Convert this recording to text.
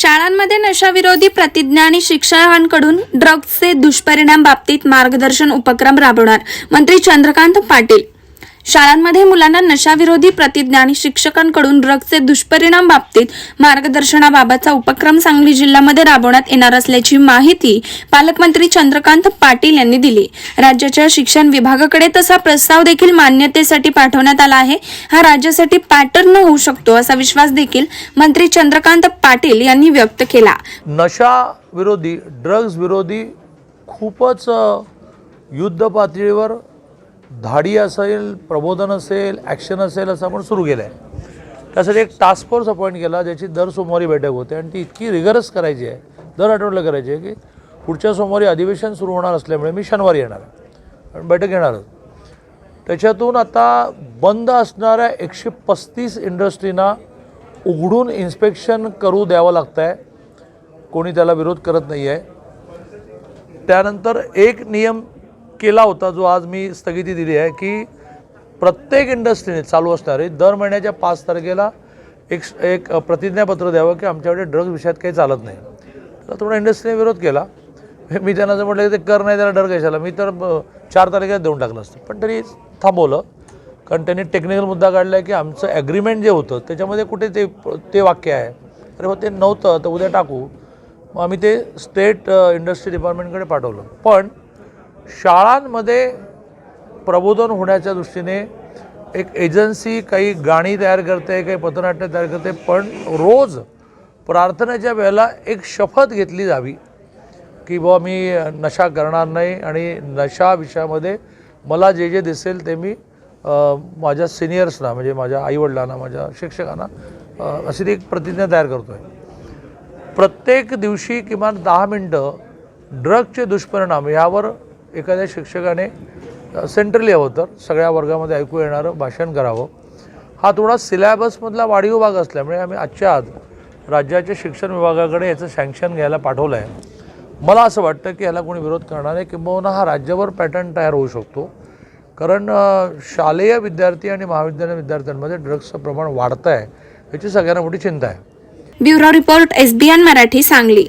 शाळांमध्ये नशाविरोधी प्रतिज्ञा आणि शिक्षकांकडून ड्रग्जचे दुष्परिणाम बाबतीत मार्गदर्शन उपक्रम राबवणार मंत्री चंद्रकांत पाटील। शाळांमध्ये मुलांना नशाविरोधी प्रतिज्ञा आणि शिक्षकांकडून ड्रग्जचे दुष्परिणाम बाबतीत मार्गदर्शनाबाबतचा उपक्रम सांगली जिल्ह्यामध्ये राबवण्यात येणार असल्याची माहिती पालकमंत्री चंद्रकांत पाटील यांनी दिली। राज्याच्या शिक्षण विभागाकडे तसा प्रस्ताव देखील मान्यतेसाठी पाठवण्यात आला आहे। हा राज्यासाठी पॅटर्न होऊ शकतो असा विश्वास देखील मंत्री चंद्रकांत पाटील यांनी व्यक्त केला। नशा विरोधी, ड्रग्ज विरोधी खूपच युद्ध पातळीवर धाडी असेल, प्रबोधन असेल, ॲक्शन असेल असं आपण सुरू केलं आहे। त्यासाठी एक टास्क फोर्स अपॉइंट केला ज्याची दर सोमवारी बैठक होते आणि ती इतकी रिगरस करायची आहे, दर आठवड्याला करायची आहे की पुढच्या सोमवारी अधिवेशन सुरू होणार असल्यामुळे मी शनिवारी येणार आहे आणि बैठक घेणारच। त्याच्यातून आता बंद असणाऱ्या 135 इंडस्ट्रीना उघडून इन्स्पेक्शन करू द्यावं लागतं आहे, कोणी त्याला विरोध करत नाही आहे। त्यानंतर एक नियम केला होता जो आज मी स्थगिती दिली आहे की प्रत्येक इंडस्ट्रीने चालू असणारे दर महिन्याच्या 5 तारखेला एक प्रतिज्ञापत्र द्यावं की आमच्याकडे ड्रग्ज विषयात काही चालत नाही। तर थोडा इंडस्ट्रीने विरोध केला। मी त्यांना असं म्हटलं की ते कर नाही, त्याला डर कशाला, मी तर 4 तारखेला देऊन टाकलं असतं, पण तरी थांबवलं कारण त्यांनी टेक्निकल मुद्दा काढला आहे की आमचं ॲग्रीमेंट जे होतं त्याच्यामध्ये कुठे ते वाक्य आहे, अरे हो ते नव्हतं तर उद्या टाकू। मग आम्ही ते स्टेट इंडस्ट्री डिपार्टमेंटकडे पाठवलं। पण शाळांमध्ये प्रबोधन होण्याच्या दृष्टीने एक एजन्सी काही गाणी तयार करते, काही पथनाट्य तयार करते, पण रोज प्रार्थनेच्या वेळेला एक शपथ घेतली जावी की बाबा मी नशा करणार नाही आणि नशा विषयामध्ये मला जे जे दिसेल ते मी माझ्या सिनियर्सना म्हणजे माझ्या आईवडिलांना, माझ्या शिक्षकांना अशी ती एक प्रतिज्ञा तयार करतो आहे। प्रत्येक दिवशी किमान 10 मिनटं ड्रग्जचे दुष्परिणाम यावर एखाद्या शिक्षकाने सेंट्रली हवं तर सगळ्या वर्गामध्ये ऐकू येणारं भाषण करावं। हा थोडा सिलॅबसमधला वाढीव भाग असल्यामुळे आम्ही आजच्या आज राज्याच्या शिक्षण विभागाकडे याचं सँक्शन घ्यायला पाठवलं आहे। मला असं वाटतं की याला कोणी विरोध करणार नाही, किंबहुना हा राज्यावर पॅटर्न तयार होऊ शकतो, कारण शालेय विद्यार्थी आणि महाविद्यालयीन विद्यार्थ्यांमध्ये ड्रग्जचं प्रमाण वाढतं आहे, याची सगळ्यांना मोठी चिंता आहे। Bureau report SBN Marathi Sangli.